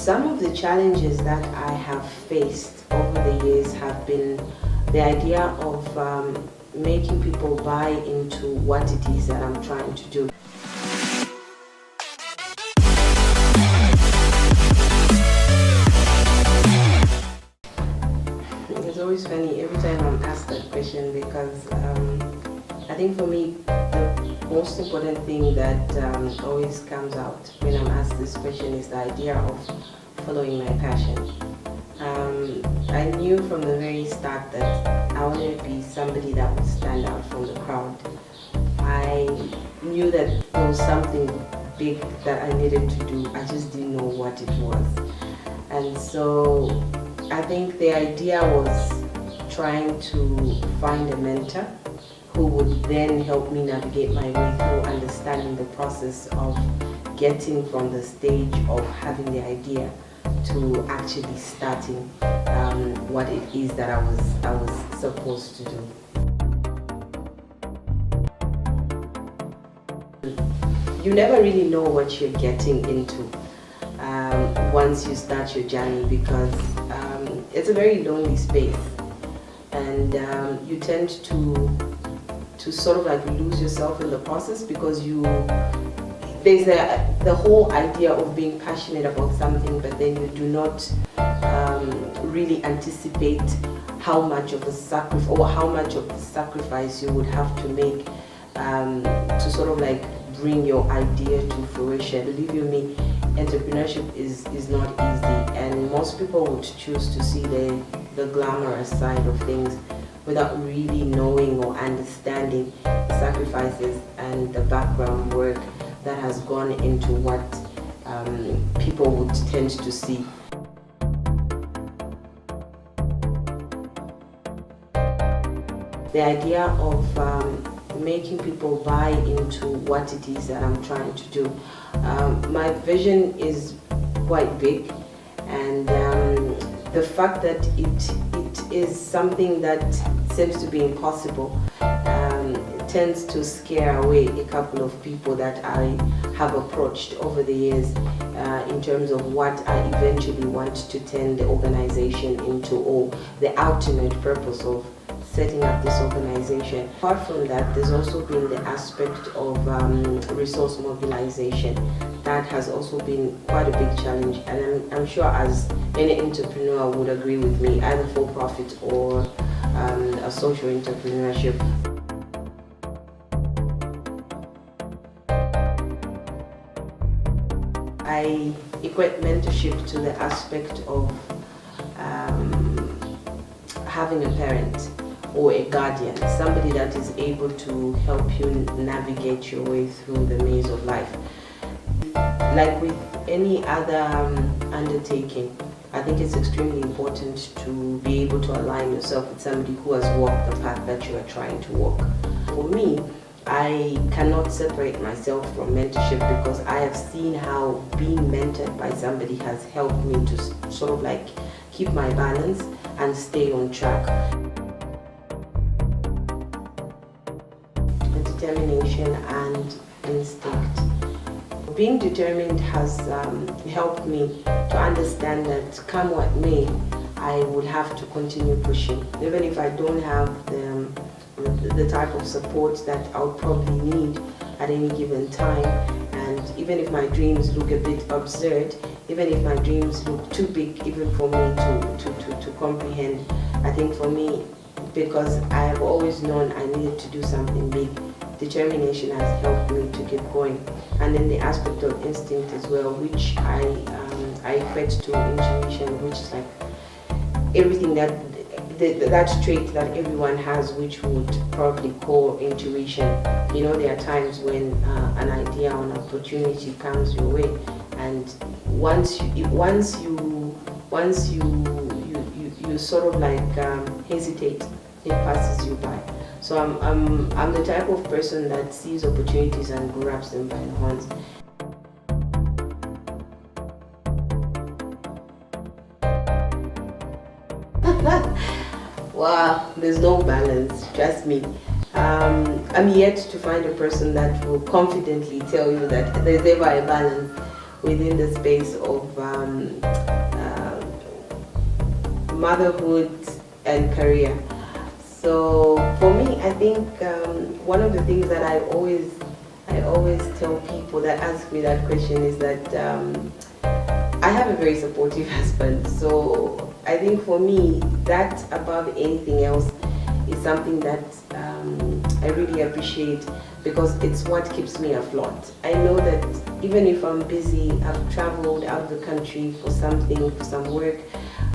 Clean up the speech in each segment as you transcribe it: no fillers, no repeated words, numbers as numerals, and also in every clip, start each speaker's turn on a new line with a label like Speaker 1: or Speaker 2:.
Speaker 1: Some of the challenges that I have faced over the years have been the idea of making people buy into what it is that I'm trying to do. It's always funny every time I'm asked that question because I think for me the most important thing that always comes out when I'm asked this question is the idea of following my passion. I knew from the very start that I wanted to be somebody that would stand out from the crowd. I knew that there was something big that I needed to do, I just didn't know what it was. And so I think the idea was trying to find a mentor who would then help me navigate my way through understanding the process of getting from the stage of having the idea to actually starting what it is that I was supposed to do. You never really know what you're getting into once you start your journey, because it's a very lonely space, and you tend to sort of like lose yourself in the process, because there's the whole idea of being passionate about something, but then you do not really anticipate how much of a sacrifice or how much of the sacrifice you would have to make to sort of like bring your idea to fruition. Believe you me, entrepreneurship is not easy, and most people would choose to see the glamorous side of things without really knowing or understanding the sacrifices and the background work that has gone into what people would tend to see. The idea of making people buy into what it is that I'm trying to do. My vision is quite big, and the fact that it is something that seems to be impossible tends to scare away a couple of people that I have approached over the years in terms of what I eventually want to turn the organization into, or the ultimate purpose of setting up this organization. Apart from that, there's also been the aspect of resource mobilization. That has also been quite a big challenge, and I'm sure as any entrepreneur would agree with me, either for profit or a social entrepreneurship. I equate mentorship to the aspect of having a parent or a guardian, somebody that is able to help you navigate your way through the maze of life. Like with any other undertaking, I think it's extremely important to be able to align yourself with somebody who has walked the path that you are trying to walk. For me, I cannot separate myself from mentorship, because I have seen how being mentored by somebody has helped me to sort of like keep my balance and stay on track. Determination and instinct. Being determined has helped me to understand that come what may, I would have to continue pushing. Even if I don't have the type of support that I would probably need at any given time, and even if my dreams look a bit absurd, even if my dreams look too big even for me to comprehend, I think for me, because I have always known I needed to do something big, determination has helped me to keep going. And then the aspect of instinct as well, which I equate to intuition, which is like everything that trait that everyone has, which would probably call intuition. You know, there are times when an idea or an opportunity comes your way, and once you sort of like hesitate, it passes you by. So I'm the type of person that sees opportunities and grabs them by the horns. Wow, there's no balance, trust me. I'm yet to find a person that will confidently tell you that there's ever a balance. within the space of motherhood and career. So for me, I think one of the things that I always tell people that ask me that question is that I have a very supportive husband. So I think for me, that above anything else is something that I really appreciate, because it's what keeps me afloat. I know that even if I'm busy, I've traveled out of the country for something, for some work,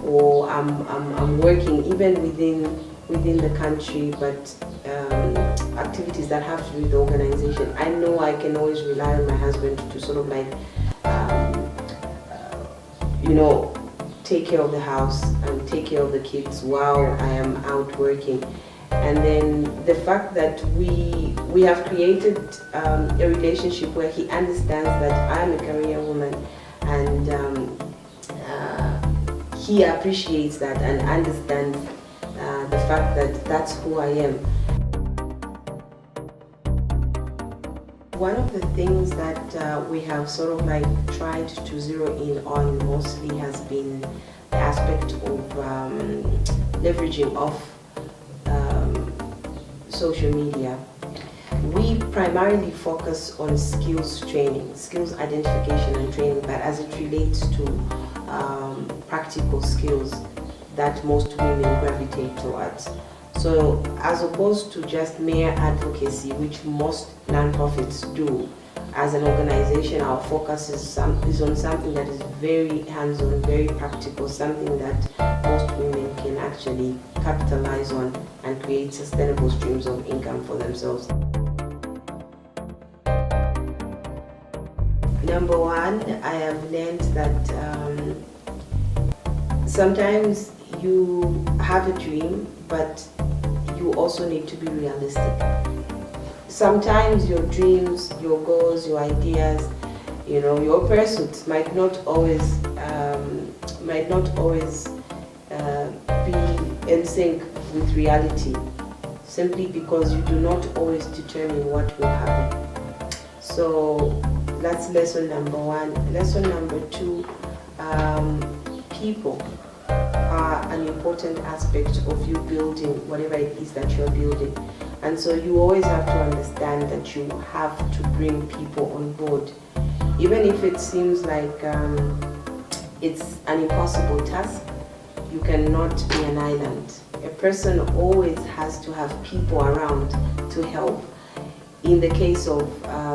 Speaker 1: or I'm working even within the country, but activities that have to do with the organization, I know I can always rely on my husband to sort of like, take care of the house and take care of the kids while I am out working. And then the fact that we have created a relationship where he understands that I'm a career woman, and he appreciates that and understands the fact that that's who I am. One of the things that we have sort of like tried to zero in on mostly has been the aspect of leveraging off social media. We primarily focus on skills training, skills identification and training, but as it relates to practical skills that most women gravitate towards. So as opposed to just mere advocacy, which most nonprofits do, as an organization, our focus is on something that is very hands-on, very practical, something that most women can actually capitalize on and create sustainable streams of income for themselves. Number one, I have learned that sometimes you have a dream, but you also need to be realistic. Sometimes your dreams, your goals, your ideas, your pursuits might not always be in sync with reality, simply because you do not always determine what will happen. So that's lesson number one. Lesson number two, people are an important aspect of you building whatever it is that you're building. And so you always have to understand that you have to bring people on board. Even if it seems like it's an impossible task, you cannot be an island. A person always has to have people around to help. In the case of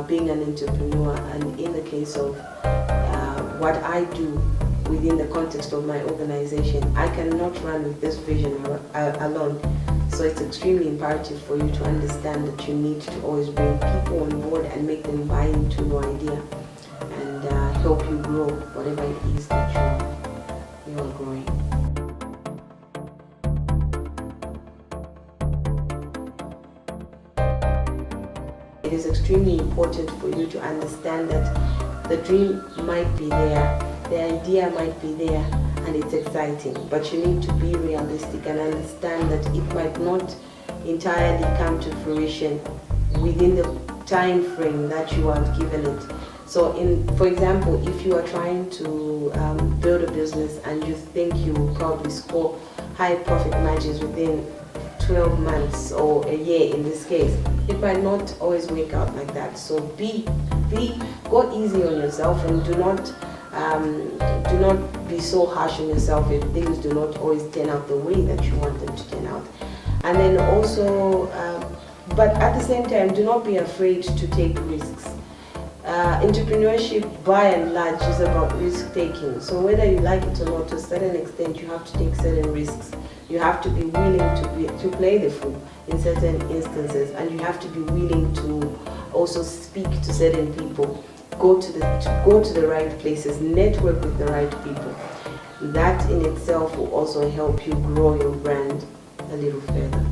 Speaker 1: being an entrepreneur, and in the case of what I do within the context of my organization, I cannot run with this vision alone. So it's extremely imperative for you to understand that you need to always bring people on board and make them buy into your idea and help you grow whatever it is that you are growing. It is extremely important for you to understand that the dream might be there, the idea might be there, and it's exciting, but you need to be realistic and understand that it might not entirely come to fruition within the time frame that you have given it. So for example, if you are trying to build a business and you think you will probably score high profit margins within 12 months or a year in this case, it might not always work out like that. So go easy on yourself, and do not be so harsh on yourself if things do not always turn out the way that you want them to turn out. And then also, but at the same time, do not be afraid to take risks. Entrepreneurship, by and large, is about risk taking. So whether you like it or not, to a certain extent, you have to take certain risks. You have to be willing to play the fool in certain instances, and you have to be willing to also speak to certain people. Go to the right places, network with the right people. That in itself will also help you grow your brand a little further.